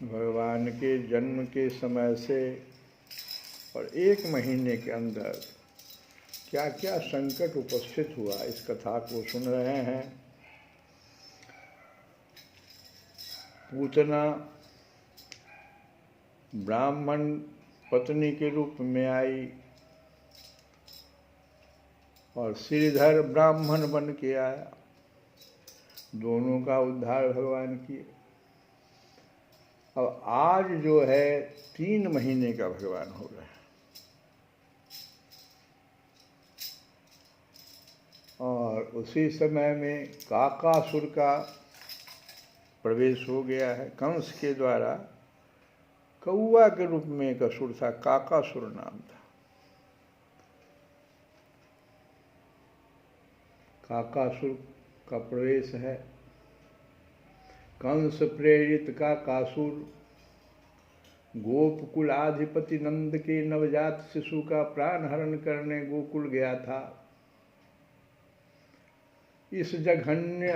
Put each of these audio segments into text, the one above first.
भगवान के जन्म के समय से और 1 महीने के अंदर क्या क्या संकट उपस्थित हुआ, इस कथा को सुन रहे हैं। पूतना ब्राह्मण पत्नी के रूप में आई और श्रीधर ब्राह्मण बन के आया। दोनों का उद्धार भगवान किए। अब आज जो है 3 महीने का भगवान हो रहा है और उसी समय में काकासुर का प्रवेश हो गया है। कंस के द्वारा कौआ के रूप में एक असुर था, काकासुर नाम था। काकासुर का प्रवेश है। कंस प्रेरित का कासुर गोपकुलाधिपति नंद के नवजात शिशु का प्राण हरण करने गोकुल गया था। इस जघन्य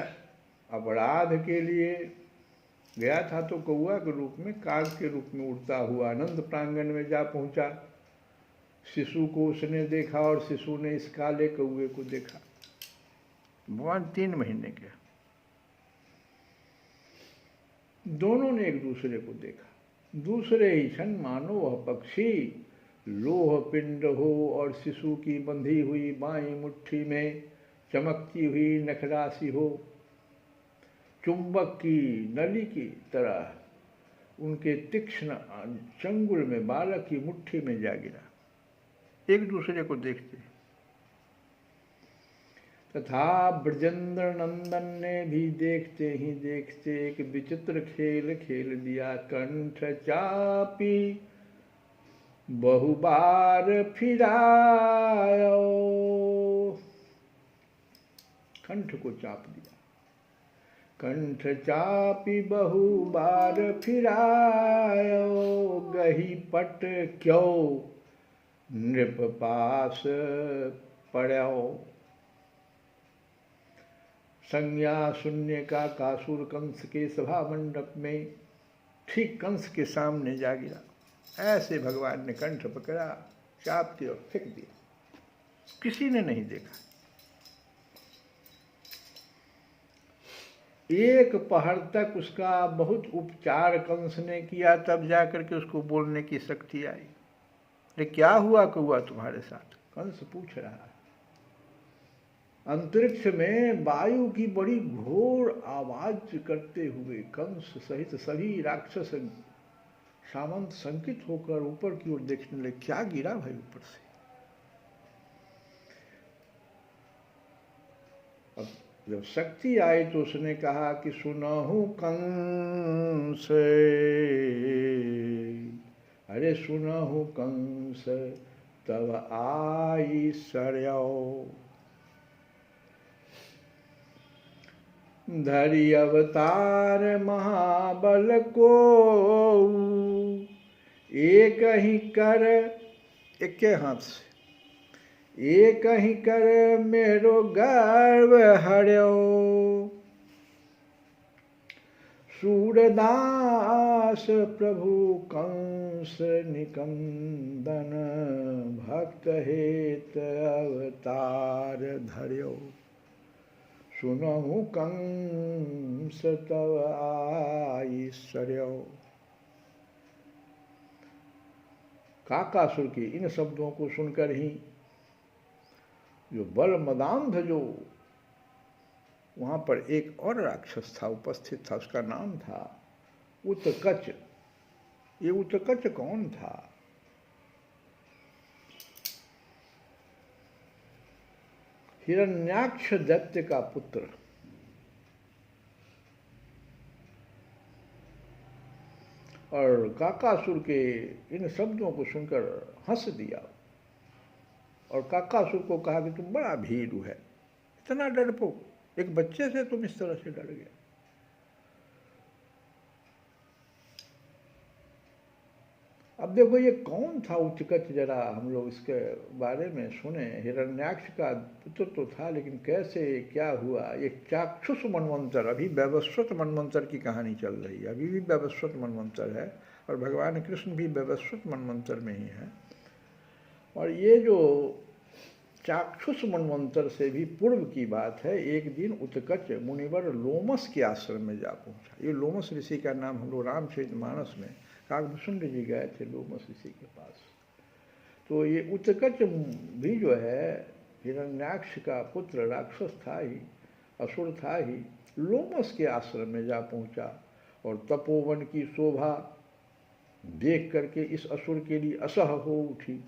अपराध के लिए गया था तो कौआ के रूप में, काग के रूप में उड़ता हुआ आनंद प्रांगण में जा पहुंचा। शिशु को उसने देखा और शिशु ने इस काले कौए को देखा। भगवान 3 महीने के, दोनों ने एक दूसरे को देखा। दूसरे ही क्षण मानो वह पक्षी लोह पिंड हो और शिशु की बंधी हुई बाईं मुट्ठी में चमकती हुई नखरासी हो, चुंबक की नली की तरह उनके तीक्ष्ण चंगुल में बालक की मुट्ठी में जा गिरा। एक दूसरे को देखते। तथा ब्रजेंद्र नंदन ने भी देखते ही देखते एक विचित्र खेल खेल दिया। कंठ चापी बहुबार फिरायो, कंठ को चाप दिया। कंठ चापी बहुबार फिरायो, गही पट क्यों नृप पास पड़ो। संज्ञा शून्य का कासुर कंस के सभा मंडप में ठीक कंस के सामने जा गिरा। ऐसे भगवान ने कंठ पकड़ा, चाप दिया और फेंक दिया। किसी ने नहीं देखा। एक पहर तक उसका बहुत उपचार कंस ने किया, तब जाकर के उसको बोलने की शक्ति आई। अरे क्या हुआ कौआ तुम्हारे साथ? कंस पूछ रहा है। अंतरिक्ष में वायु की बड़ी घोर आवाज करते हुए कंस सहित सभी राक्षस सामंत संकित होकर ऊपर की ओर देखने लगे। क्या गिरा भाई ऊपर से? अब जब शक्ति आई तो उसने कहा कि सुनहु कंस, अरे सुनहु कंस तब आई सरयो। धरि अवतार महाबल को, एक ही कर, एक के हाथ से एक ही कर मेरो गर्व हर्यो। सूरदास प्रभु कंस निकंदन, भक्त हेत अवतार धर्यो। सुनहु कंस तव आई सरयो। काकासुर के इन शब्दों को सुनकर ही जो बल मदांध, जो वहां पर एक और राक्षस था उपस्थित था, उसका नाम था उत्कच। ये उत्कच कौन था? हिरण्याक्ष दैत्य का पुत्र। और काकासुर के इन शब्दों को सुनकर हंस दिया और काकासुर को कहा कि तुम बड़ा भीरू है, इतना डरपोक, एक बच्चे से तुम इस तरह से डर गए। अब देखो ये कौन था उत्कच, जरा हम लोग इसके बारे में सुने। हिरण्याक्ष का पुत्र तो था, लेकिन कैसे क्या हुआ? ये चाक्षुष मनवंतर, अभी वैवस्वत मनवंतर की कहानी चल रही है। अभी भी वैवस्वत मनवंतर है और भगवान कृष्ण भी वैवस्वत मनवंतर में ही है। और ये जो चाक्षुष मनवंतर से भी पूर्व की बात है। एक दिन उत्कच मुनिवर लोमस के आश्रम में जा पहुंचा। ये लोमस ऋषि का नाम हम लोग रामचरितमानस में काकभूषुंड जी गए थे लोमस ऋषि के पास। तो ये उत्कच भी जो है हिरण्याक्ष का पुत्र राक्षस था ही, असुर था ही, लोमस के आश्रम में जा पहुंचा और तपोवन की शोभा देख करके इस असुर के लिए असह हो उठी।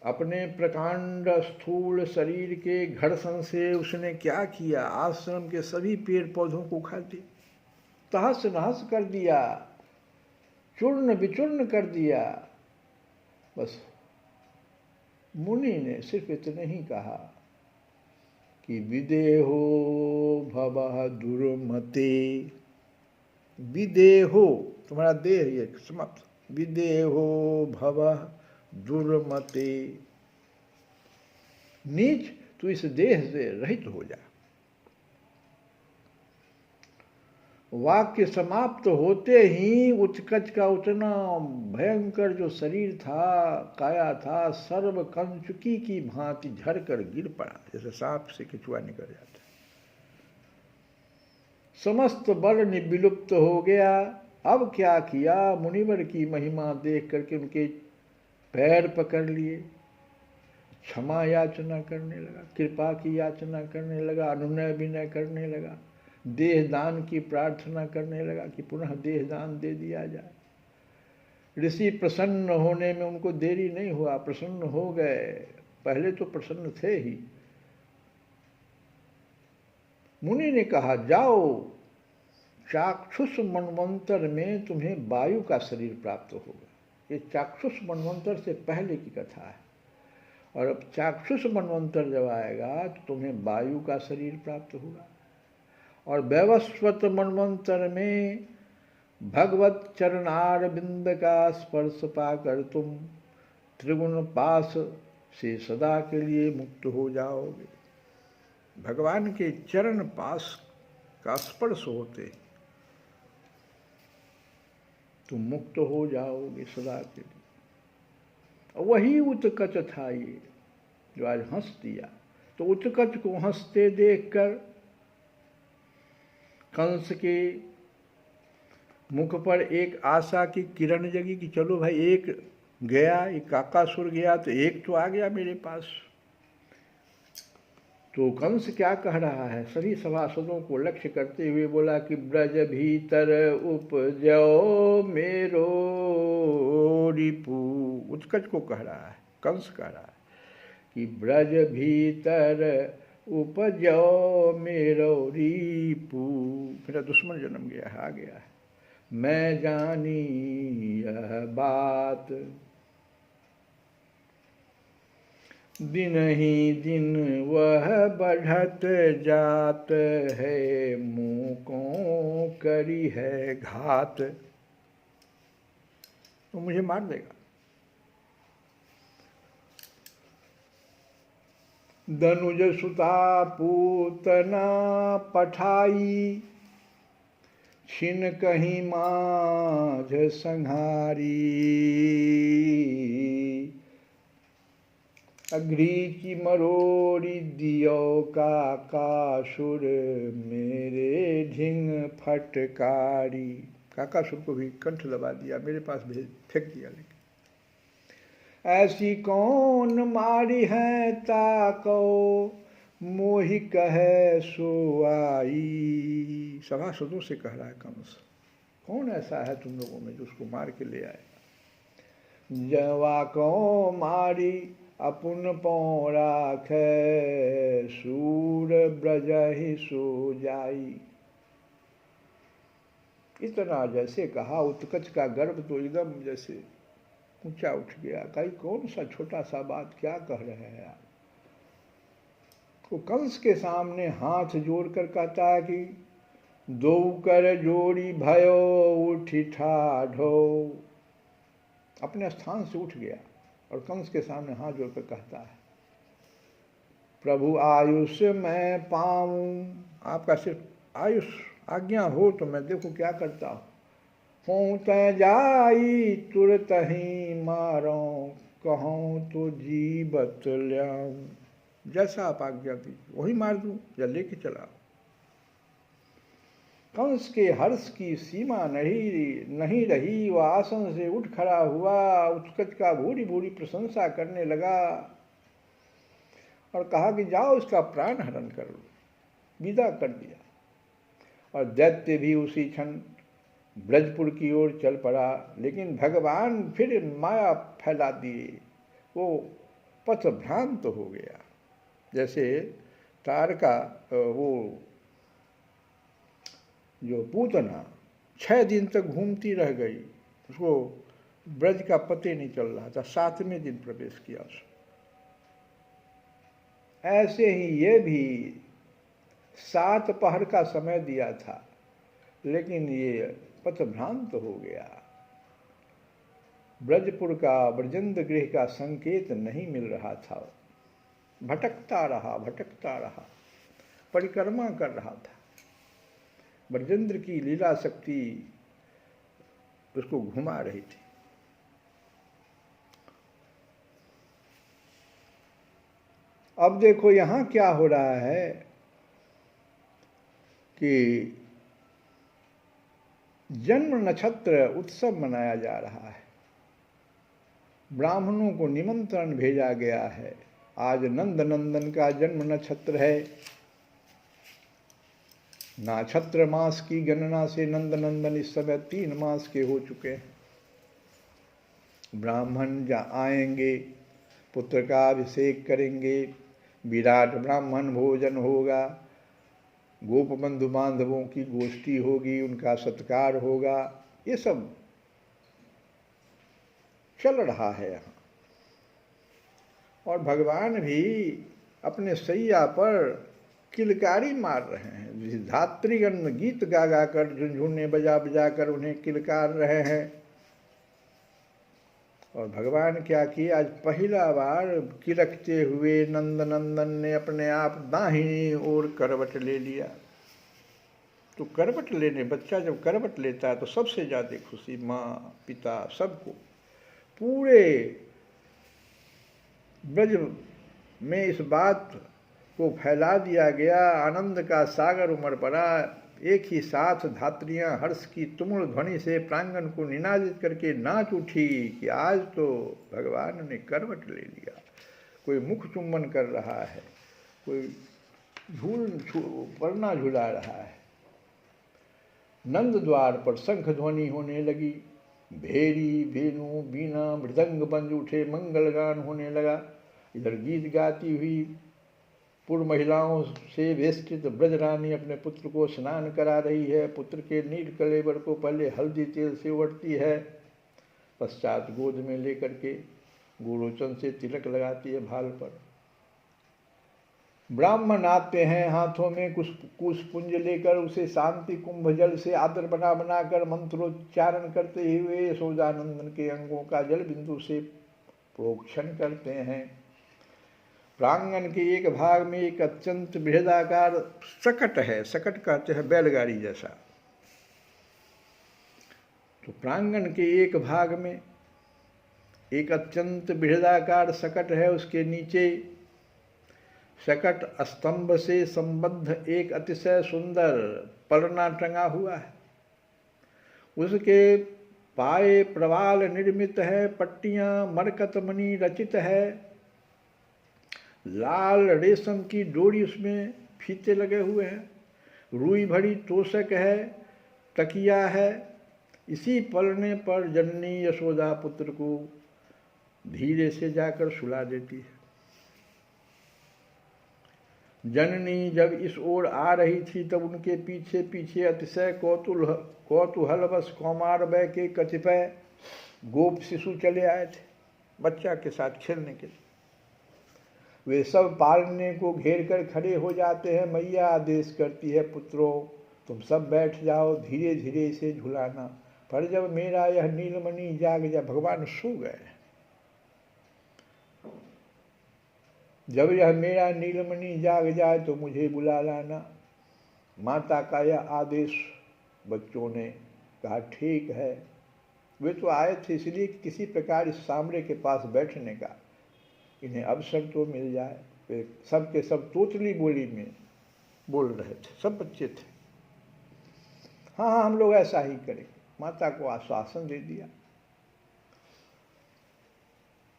अपने प्रकांड स्थूल शरीर के घर्षण से उसने क्या किया? आश्रम के सभी पेड़ पौधों को उखाड़ दिया, तहस नहस कर दिया, चूर्ण विचूर्ण कर दिया। बस मुनि ने सिर्फ इतने ही कहा कि विदेहो भवः दुर्मते। विदेहो, तुम्हारा देह ये समाप्त। विदेहो भवः दुर्मते, नीच तू इस देह से रहित हो जा। वाक्य समाप्त होते ही उत्कच का उतना भयंकर जो शरीर था, काया था, सर्व कंचुकी की भांति झरकर गिर पड़ा, जैसे सांप से केंचुआ निकल जाता है। समस्त बल विलुप्त हो गया। अब क्या किया? मुनिवर की महिमा देख करके उनके पैर पकड़ लिए, क्षमा याचना करने लगा, कृपा की याचना करने लगा, अनुनय विनय करने लगा, देह दान की प्रार्थना करने लगा कि पुनः देह दान दे दिया जाए। ऋषि प्रसन्न होने में उनको देरी नहीं हुआ, प्रसन्न हो गए। पहले तो प्रसन्न थे ही। मुनि ने कहा, जाओ, चाक्षुष मनवंतर में तुम्हें वायु का शरीर प्राप्त होगा। ये चाक्षुष मनवंतर से पहले की कथा है। और अब चाक्षुष मनवंतर जब आएगा तो तुम्हें वायु का शरीर प्राप्त होगा। और वैवस्वत मनवंतर में भगवत चरणार बिंद का स्पर्श पाकर तुम त्रिगुण पास से सदा के लिए मुक्त हो जाओगे। भगवान के चरण पास का स्पर्श होते तुम मुक्त हो जाओगे सदा के लिए। वही उत्कच था ये जो आज हंस दिया। तो उत्कच को हंसते देखकर कंस के मुख पर एक आशा की किरण जगी कि चलो भाई, एक गया, एक काकासुर गया तो एक तो आ गया मेरे पास। तो कंस क्या कह रहा है, सभी सभासदों को लक्ष्य करते हुए बोला कि ब्रज भीतर उपजो मेरो रिपु। उत्कच को कह रहा है, कंस कह रहा है कि ब्रज भीतर उपजो मेरो रिपु। मेरा दुश्मन जन्म गया है, आ गया है। मैं जानी यह बात, दिन ही दिन वह बढ़त जात है, मुँह को करी है घात। तो मुझे मार देगा। दनुज सुता पूतना पठाई, छिन कहीं माझ संहारी। अघ्रीची मरोड़ी दियो का कासुर, मेरे ढिंग फटकारी। काकासुर को भी कंठ दबा दिया, मेरे पास भेज फेंक दिया। लेकिन ऐसी कौन मारी है ताको, मोहि कहे सो आई। सभासदों से कह रहा है कंस, कौन ऐसा है तुम लोगों में जो उसको मार के ले आएगा। जवा को मारी अपुन पौ राखे, सूर ब्रज ही सो जाई। इतना जैसे कहा, उत्कच का गर्भ तो एकदम जैसे ऊंचा उठ गया। कहीं कौन सा छोटा सा बात क्या कह रहे हैं आप। तो कंस के सामने हाथ जोड़कर कहता है कि दो कर जोड़ी भयो उठी ठाढ़ो। अपने स्थान से उठ गया और कंस के सामने हाथ जोड़कर कहता है, प्रभु आयुष मैं पाऊं। आपका सिर्फ आयुष आज्ञा हो तो मैं देखो क्या करता हूँ। हूँ तय जाई तुरत ही मारो, कहूँ तो जीवत ल्याऊं। जैसा आप आज्ञा दीजिए वही मार दूं या लेके चला। कंस के हर्ष की सीमा नहीं रही। वह आसन से उठ खड़ा हुआ, उत्कच का भूरी भूरी प्रशंसा करने लगा और कहा कि जाओ इसका प्राण हरण कर लो। विदा कर दिया और दैत्य भी उसी क्षण ब्रजपुर की ओर चल पड़ा। लेकिन भगवान फिर माया फैला दिए, वो पथ भ्रांत हो गया। जैसे तारका वो जो पूतना 6 दिन तक घूमती रह गई, उसको ब्रज का पते नहीं चल रहा था, 7वें दिन प्रवेश किया उसने। ऐसे ही ये भी 7 पहर का समय दिया था, लेकिन ये पथ भ्रांत हो गया। ब्रजपुर का ब्रजेंद्र गृह का संकेत नहीं मिल रहा था। भटकता रहा, परिक्रमा कर रहा था। ब्रजेंद्र की लीला शक्ति उसको घुमा रही थी। अब देखो यहाँ क्या हो रहा है कि जन्म नक्षत्र उत्सव मनाया जा रहा है। ब्राह्मणों को निमंत्रण भेजा गया है आज नंद नंदन का जन्म नक्षत्र है। नक्षत्र मास की गणना से नंद नंदन इस समय 3 मास के हो चुके हैं। ब्राह्मण आएंगे, पुत्र का अभिषेक करेंगे, विराट ब्राह्मण भोजन होगा, गोप बंधु बांधवों की गोष्ठी होगी, उनका सत्कार होगा। ये सब चल रहा है यहाँ। और भगवान भी अपने सैया पर किलकारी मार रहे हैं। धात्रीगण गीत गा गा कर, झुनझुने बजा बजा कर उन्हें किलकार रहे हैं। और भगवान क्या किए, आज पहला बार किलकते हुए नंद नंदन ने अपने आप दाहिनी ओर करवट ले लिया। तो करवट लेने, बच्चा जब करवट लेता है तो सबसे ज़्यादा खुशी माँ पिता सबको, पूरे ब्रज में इस बात को फैला दिया गया। आनंद का सागर उमड़ पड़ा। एक ही साथ धात्रियां हर्ष की तुमुल ध्वनि से प्रांगण को निनादित करके नाच उठी कि आज तो भगवान ने करवट ले लिया। कोई मुख चुम्बन कर रहा है, कोई पन्ना झुला रहा है। नंद द्वार पर शंख ध्वनि होने लगी, भेरी वेणु बीना मृदंग बंज उठे, मंगल गान होने लगा। इधर गीत गाती हुई पूर्व महिलाओं से वेष्टित ब्रजरानी अपने पुत्र को स्नान करा रही है। पुत्र के नील कलेवर को पहले हल्दी तेल से उड़ती है, पश्चात गोद में लेकर के गोरोचन से तिलक लगाती है भाल पर। ब्राह्मण आते हैं हाथों में कुश पुंज लेकर, उसे शांति कुंभ जल से आदर बना बनाकर मंत्रोच्चारण करते हुए यशोदानंदन के अंगों का जल बिंदु से प्रोक्षण करते हैं। प्रांगण के एक भाग में एक अत्यंत बृहदाकार सकट है। सकट कहते हैं बैलगाड़ी जैसा। तो प्रांगण के एक भाग में एक अत्यंत बृहदाकार सकट है। उसके नीचे सकट स्तंभ से संबद्ध एक अतिशय सुंदर पलना टंगा हुआ है। उसके पाए प्रवाल निर्मित है, पट्टियां मरकत मणि रचित है, लाल रेशम की डोरी उसमें फीते लगे हुए हैं, रुई भरी तोषक है, तकिया है। इसी पलने पर जननी यशोदा पुत्र को धीरे से जाकर सुला देती है। जननी जब इस ओर आ रही थी तब उनके पीछे पीछे अतिशय कौतूहलवश कौमारवय के कतिपय गोप शिशु चले आए थे बच्चा के साथ खेलने के लिए। वे सब पालने को घेर कर खड़े हो जाते हैं। मैया आदेश करती है, पुत्रों तुम सब बैठ जाओ, धीरे धीरे इसे झुलाना। पर जब मेरा यह नीलमणि जाग जा, भगवान सो गए, जब यह मेरा नीलमणि जाग जाए तो मुझे बुला लाना। माता का यह आदेश बच्चों ने कहा ठीक है। वे तो आए थे इसलिए किसी प्रकार इस सामने के पास बैठने का इन्हें अवसर तो मिल जाए। वे सब के सब तोतली बोली में बोल रहे थे, सब बच्चे थे। हाँ हाँ हम लोग ऐसा ही करें, माता को आश्वासन दे दिया।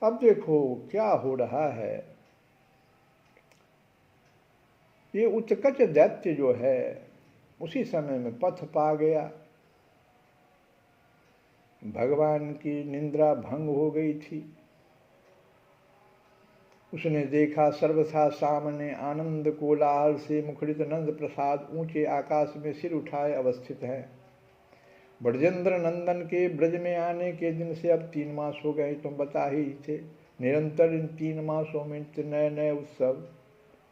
अब देखो क्या हो रहा है। ये उत्कच दैत्य जो है उसी समय में पथ पा गया। भगवान की निंद्रा भंग हो गई थी। उसने देखा सर्वथा सामने आनंद कोलाहल से मुखरित नंद प्रसाद ऊंचे आकाश में सिर उठाए अवस्थित है। ब्रजेंद्र नंदन के ब्रज में आने के दिन से अब 3 मास हो गए, तुम बता ही थे। निरंतर इन 3 मासों में नए नए उत्सव,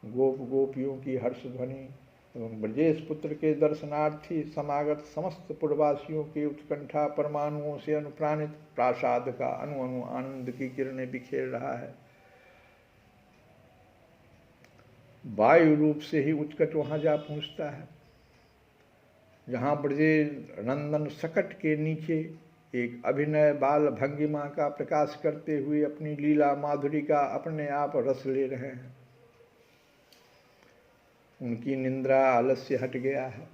गोप गोपियों की हर्ष ध्वनि एवं ब्रजेश पुत्र के दर्शनार्थी समागत समस्त पुरवासियों के उत्कंठा परमाणुओं से अनुप्राणित प्रासाद का अनु अनु आनंद की किरणें बिखेर रहा है। वायु रूप से ही उत्कट वहां जा पहुंचता है, जहां ब्रजेश नंदन सकट के नीचे एक अभिनय बाल भंगिमा का प्रकाश करते हुए अपनी लीला माधुरी का अपने आप रस ले रहे हैं। उनकी निंद्रा आलस्य हट गया है।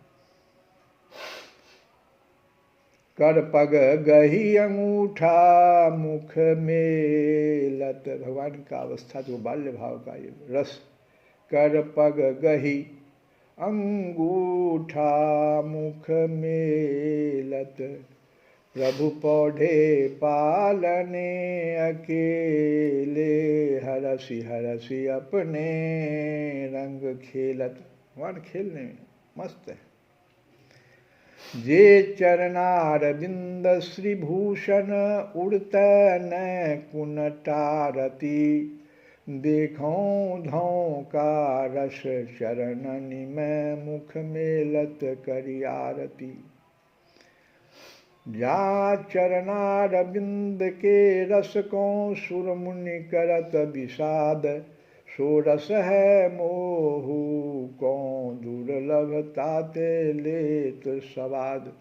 कर पग गही अंगूठा मुख मेलत। भगवान का अवस्था जो बाल्य भाव का ये रस। कर पग गही अंगूठा मुख मेलत, प्रभु पौढ़े पालने अकेले, हरसि हरसि अपने रंग खेलत। भगवान खेलने में मस्त है। जे चरणारविंद श्रीभूषण उड़त न कुनटारती, देखौं धौं का रस चरणनि में मुख मेलत करि आरती। जा चरणारविंद के रस को सुर मुनि करत विषाद, सो रस है मोहु को दुर्लभ ताते लेत सवाद।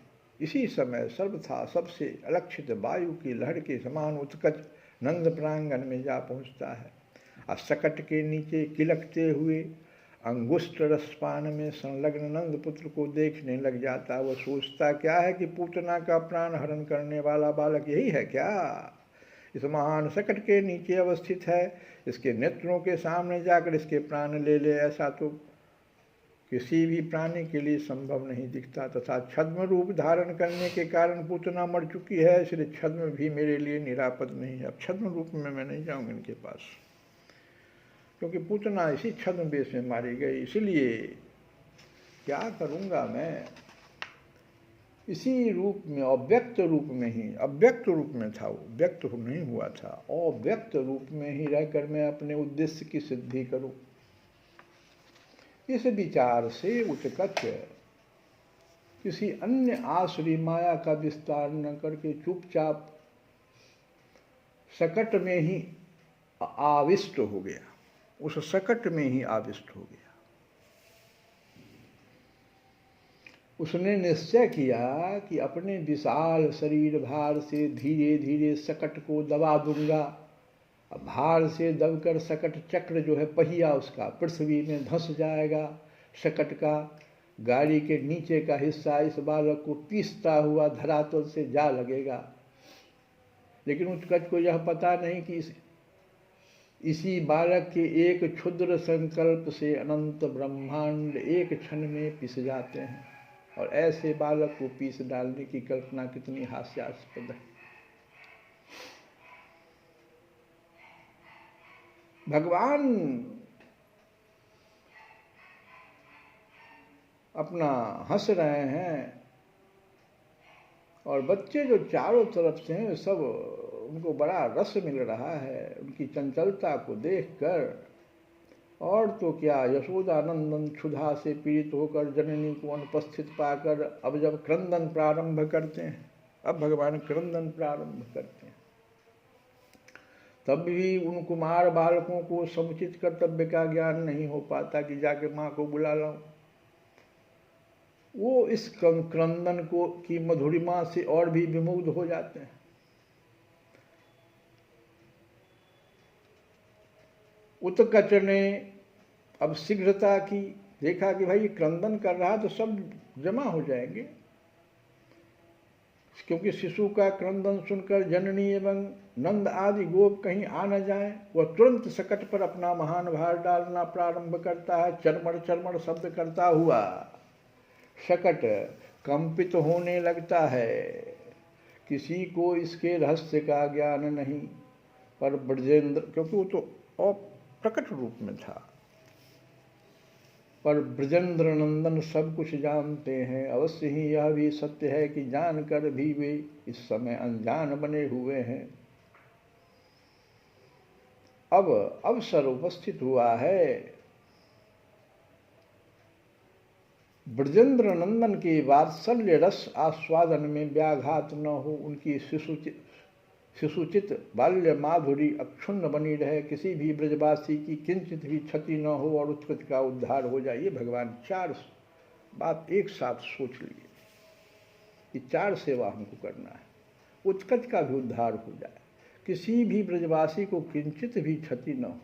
इसी समय सर्वथा सबसे अलक्षित वायु की लहर के समान उत्कच नंद प्रांगण में जा पहुँचता है। और सकट के नीचे किलकते हुए अंगुष्ठ रसपान में संलग्न नंद पुत्र को देखने लग जाता। वह सोचता क्या है कि पूतना का प्राण हरण करने वाला बालक यही है क्या? इस महान सकट के नीचे अवस्थित है, इसके नेत्रों के सामने जाकर इसके प्राण ले ले, ऐसा तो किसी भी प्राणी के लिए संभव नहीं दिखता। तथा छद्म रूप धारण करने के कारण पूतना मर चुकी है, इसलिए छद्म भी मेरे लिए निरापद नहीं है। अब छद्म रूप में मैं नहीं जाऊंगा इनके पास, क्योंकि पूतना इसी छद्म वेश में मारी गई। इसलिए क्या करूंगा मैं? इसी रूप में, अव्यक्त रूप में ही, अव्यक्त रूप में था वो, व्यक्त नहीं हुआ था, अव्यक्त रूप में ही रहकर मैं अपने उद्देश्य की सिद्धि करूं। इस विचार से उत्कच किसी अन्य आसुरी माया का विस्तार न करके चुपचाप सकट में ही आविष्ट हो गया, उस सकट में ही आविष्ट हो गया। उसने निश्चय किया कि अपने विशाल शरीर भार से धीरे धीरे सकट को दबा दूंगा। भार से दबकर सकट चक्र जो है पहिया उसका पृथ्वी में धंस जाएगा। सकट का गाड़ी के नीचे का हिस्सा इस बालक को पीसता हुआ धरातल से जा लगेगा। लेकिन उत्कच को यह पता नहीं कि इसी बालक के एक क्षुद्र संकल्प से अनंत ब्रह्मांड एक क्षण में पिस जाते हैं। और ऐसे बालक को पीस डालने की कल्पना कितनी हास्यास्पद है। भगवान अपना हंस रहे हैं और बच्चे जो चारों तरफ से हैं सब, उनको बड़ा रस मिल रहा है उनकी चंचलता को देखकर। और तो क्या, यशोदानंदन क्षुधा से पीड़ित होकर जननी को अनुपस्थित पाकर अब जब क्रंदन प्रारंभ करते हैं, अब भगवान क्रंदन प्रारंभ करते हैं, तब भी उन कुमार बालकों को समुचित कर्तव्य का ज्ञान नहीं हो पाता कि जाके माँ को बुला लाऊं। वो इस क्रंदन को की मधुरिमा से और भी विमुग्ध हो जाते हैं। उत्कच ने अब शीघ्रता की, देखा कि भाई ये क्रंदन कर रहा तो सब जमा हो जाएंगे, क्योंकि शिशु का क्रंदन सुनकर जननी एवं नंद आदि गोप कहीं आ न जाए। वह तुरंत सकट पर अपना महान भार डालना प्रारंभ करता है। चरमर चरमर शब्द करता हुआ सकट कंपित होने लगता है। किसी को इसके रहस्य का ज्ञान नहीं, पर ब्रजेंद्र, क्योंकि वो तो अप्रकट रूप में था, पर ब्रजेंद्र नंदन सब कुछ जानते हैं। अवश्य ही यह भी सत्य है कि जानकर भी वे इस समय अनजान बने हुए हैं। अब अवसर उपस्थित हुआ है। ब्रजेंद्र नंदन के वात्सल्य रस आस्वादन में व्याघात न हो, उनकी शिशुचित बाल्य माधुरी अक्षुण्ण बनी रहे, किसी भी ब्रजवासी की किंचित भी क्षति न हो और उत्कच का उद्धार हो जाए। ये भगवान चार बात एक साथ सोच लिए कि चार सेवा हमको करना है। उत्कच का भी उद्धार हो जाए, किसी भी ब्रजवासी को किंचित भी क्षति न हो,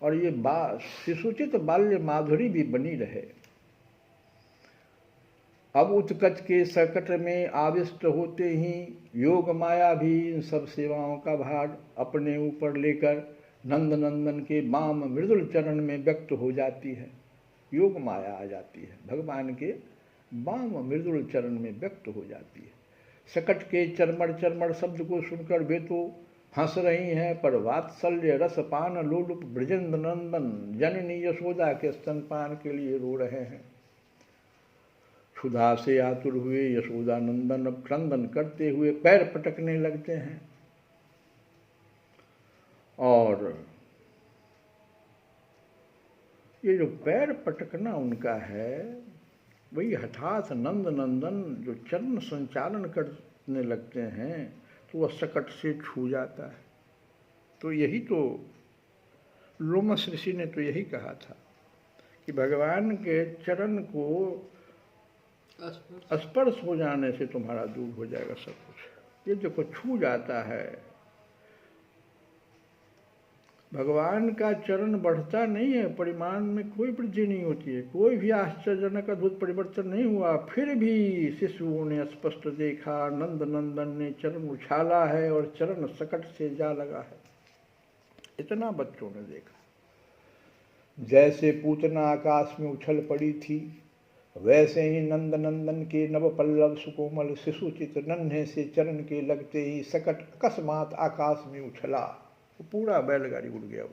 और ये शिशुचित बाल्य माधुरी भी बनी रहे। अब उत्कच के सकट में आविष्ट होते ही योग माया भी इन सब सेवाओं का भार अपने ऊपर लेकर नंद नंदन के वाम मृदुल चरण में व्यक्त हो जाती है। योग माया आ जाती है, भगवान के वाम मृदुल चरण में व्यक्त हो जाती है। सकट के चरमर चरमर शब्द को सुनकर वे तो हंस रही हैं, पर वात्सल्य रस पान लोलुप ब्रजेंद्र नंदन जननी यशोदा के स्तनपान के लिए रो रहे हैं। क्षुधा से आतुर हुए यशोदा नंदन अब क्रंदन करते हुए पैर पटकने लगते हैं, और ये जो पैर पटकना उनका है, वही हठात नंद नंदन जो चरण संचालन करने लगते हैं तो वह सकट से छू जाता है। तो यही तो लोमस ऋषि ने तो यही कहा था कि भगवान के चरण को स्पर्श हो जाने से तुम्हारा दूर हो जाएगा सब कुछ। ये देखो छू जाता है, भगवान का चरण बढ़ता नहीं है, परिमाण में कोई वृद्धि नहीं होती है, कोई भी आश्चर्यजनक अद्भुत परिवर्तन नहीं हुआ, फिर भी शिशुओं ने स्पष्ट देखा नंद नंदन ने चरण उछाला है और चरण सकट से जा लगा है। इतना बच्चों ने देखा। जैसे पूतना आकाश में उछल पड़ी थी, वैसे ही नंद नंदन के नव पल्लव सुकोमल शिशुचित नन्हे से चरण के लगते ही सकट अकस्मात आकाश में उछला, पूरा बैलगाड़ी उड़ गया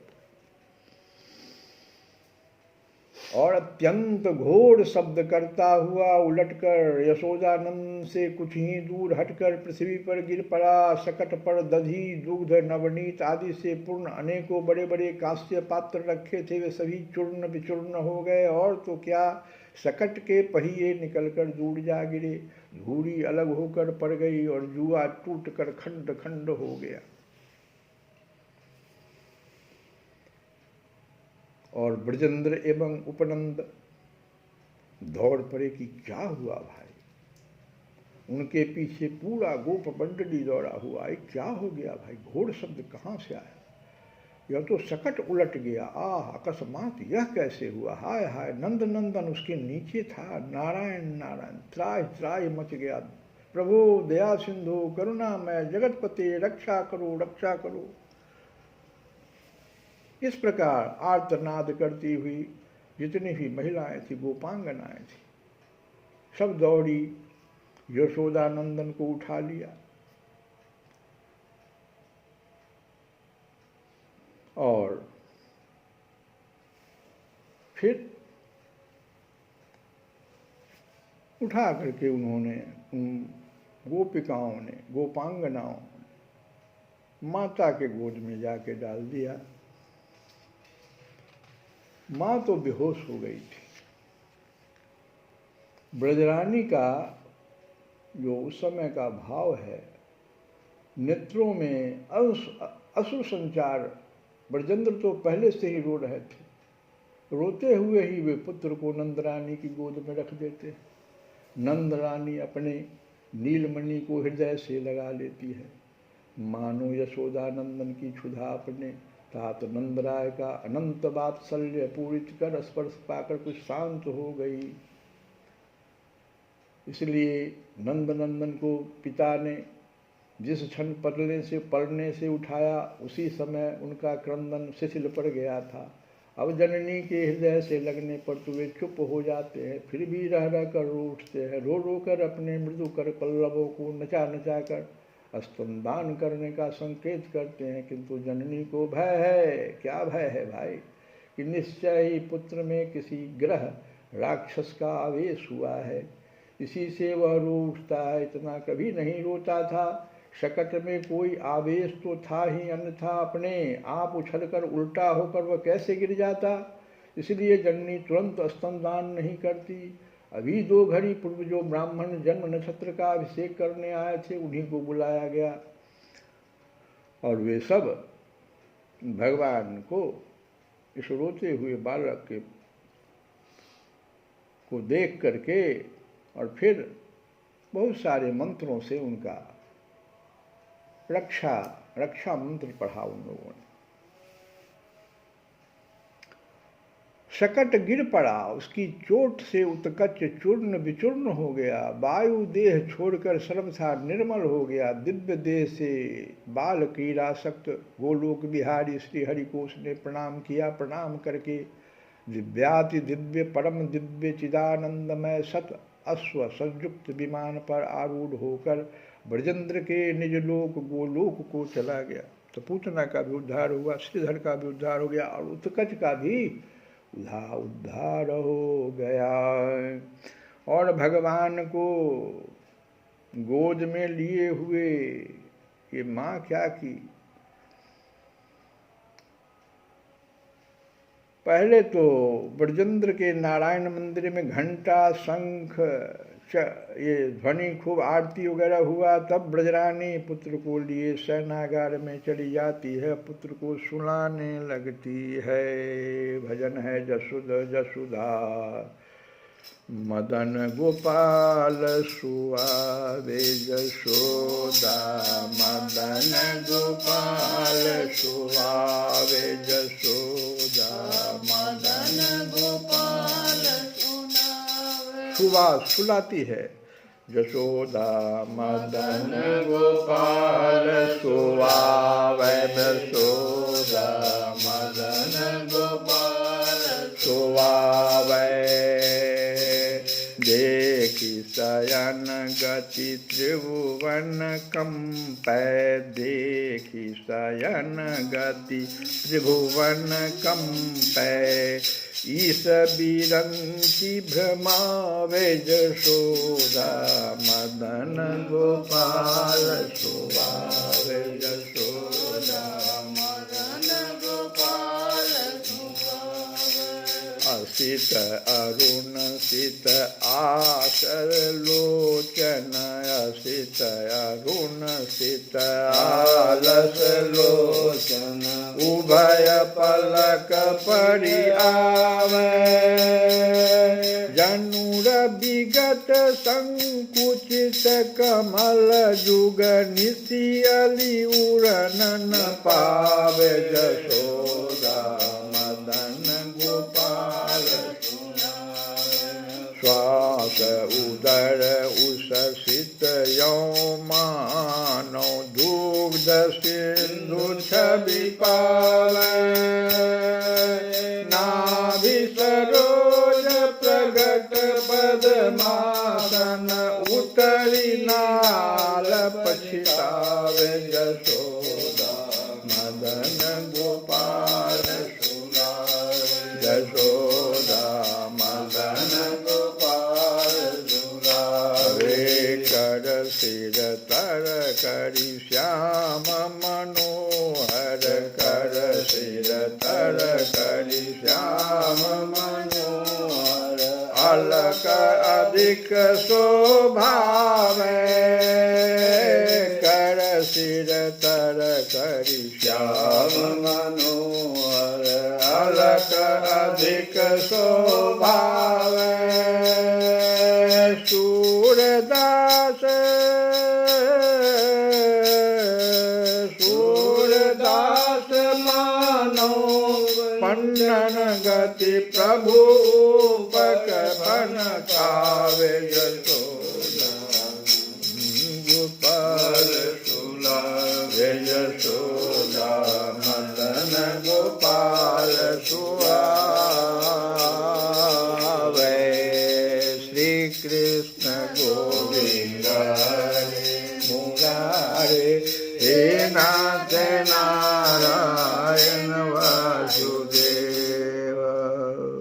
और अत्यंत घोर शब्द करता हुआ उलटकर यशोदानंद से कुछ ही दूर हटकर पृथ्वी पर गिर पड़ा। सकट पर दधी दुग्ध नवनीत आदि से पूर्ण अनेकों बड़े बड़े कांस्य पात्र रखे थे, वे सभी चूर्ण विचूर्ण हो गए, और तो क्या सकट के पहिए निकलकर दूर जा गिरे, धूरी अलग होकर पड़ गई और जुआ टूट कर खंड खंड हो गया। और ब्रजेंद्र एवं उपनंद दौड़ पड़े कि क्या हुआ भाई। उनके पीछे पूरा गोप मंडली दौड़ा हुआ, क्या हो गया भाई, घोड़ शब्द कहाँ से आया, यह तो सकट उलट गया, आह अकस्मात यह कैसे हुआ, हाय हाय। नंद नंदन उसके नीचे था, नारायण नारायण, त्राय त्राय मच गया। प्रभु दया सिंधु करुणामय जगतपते रक्षा करो रक्षा करो। इस प्रकार आर्तनाद करती हुई जितनी भी महिलाएं थी, गोपांगनाएं थी, सब दौड़ी यशोदानंदन को उठा लिया और फिर उठा करके उन्होंने गोपिकाओं ने, गोपांगनाओं ने माता के गोद में जाके डाल दिया। माँ तो बेहोश हो गई थी। ब्रजरानी का जो उस समय का भाव है, नेत्रों में अश्रु संचार, ब्रजेंद्र तो पहले से ही रो रहे थे, रोते हुए ही वे पुत्र को नंदरानी की गोद में रख देते। नंदरानी अपने नीलमणि को हृदय से लगा लेती है, मानो यशोदानंदन की क्षुधा अपने तात नंदराय का अनंत वात्सल्य पूरित कर स्पर्श पाकर कुछ शांत हो गई। इसलिए नंद नंदन को पिता ने जिस क्षण पलने से उठाया, उसी समय उनका क्रंदन शिथिल पड़ गया था। अब जननी के हृदय से लगने पर तो वे चुप हो जाते हैं, फिर भी रह रह कर रो उठते हैं, रो रो कर अपने मृदु कर पल्लवों को नचा नचा कर स्तनदान करने का संकेत करते हैं। किंतु जननी को भय है। क्या भय है भाई? कि निश्चय ही पुत्र में किसी ग्रह राक्षस का आवेश हुआ है, इसी से वह रो उठता है। इतना कभी नहीं रोता था। शकट में कोई आवेश तो था ही, अन्यथा अपने आप उछलकर उल्टा होकर वह कैसे गिर जाता। इसलिए जननी तुरंत स्तनदान नहीं करती। अभी 2 घड़ी पूर्व जो ब्राह्मण जन्म नक्षत्र का अभिषेक करने आए थे, उन्हीं को बुलाया गया और वे सब भगवान को, इस रोते हुए बालक के को देख करके और फिर बहुत सारे मंत्रों से उनका रक्षा मंत्र पढ़ा उन लोगों ने। शकट गिर पड़ा, उसकी चोट से उत्कच चूर्ण विचूर्ण हो गया। वायु देह छोड़कर सर्वथा निर्मल हो गया। दिव्य देह से बाल क्रीड़ासक्त गोलोक विहारी श्री हरि को उसने प्रणाम किया। प्रणाम करके दिव्याति दिव्य परम दिव्य चिदानंदमय सत अश्व संयुक्त विमान पर आरूढ़ होकर ब्रजेंद्र के निज लोक गोलोक को चला गया। तो पूतना का भी उद्धार हुआ, श्रीधर का भी उद्धार हो गया और उत्कच का भी उद्धार हो गया। और भगवान को गोद में लिए हुए ये माँ क्या की, पहले तो ब्रजेंद्र के नारायण मंदिर में घंटा शंख ये ध्वनि खूब आरती वगैरह हुआ। तब ब्रजरानी पुत्र को लिए शयनागार में चली जाती है, पुत्र को सुनाने लगती है। भजन है जसुधा मदन गोपाल सुआवे जसोदा, मदन गोपाल सुआवे जसोदा, मदन गोपाल सुवा सुलाती है। जसोदा मदन गोपाल सुआवे जसोदा, मदन गोपाल सुआवे। देखी शयन गति त्रिभुवन कंपै, देखी शयन गति त्रिभुवन कंपै। ईश बिरंची भ्रमावे जसोदा, मदन गोपाल सुवावे जसोदा, मदन गोपाल सुवावे। असित अरुण सित आशर लोचन, असित अरुण सित आलस लोचन। उभय पलक परि आवे, जनुर विगत संकुचित कमल जुग। निशियली उड़न न पावे जसोदा, मदन गोपाल श्वास उदर उषसित यौमानो। दुग्ध सिंधु छवि पावे, नाभि सरोज प्रगट पद्मासन। उतरी नाल पछितावे जसोदा, मदन गोपाल सुनावे जसोदा, मदन गोपाल सुनावे। कर सिर तर करी श्याम मनोहर, कर सिर तर करी श्याम मनोहर। अलक अधिक शोभावे, कर सिर तर करी श्याम मनोहर। अलक अधिक शोभावे। सूरदास सूरदास मानो, पंडन गति प्रभु पकवन खावे जसोदा, गोपाल सुलावे जसोदा, मदन गोपाल सुआवे। श्री कृष्ण गोविंद मुरारे, हे नाथ नाथ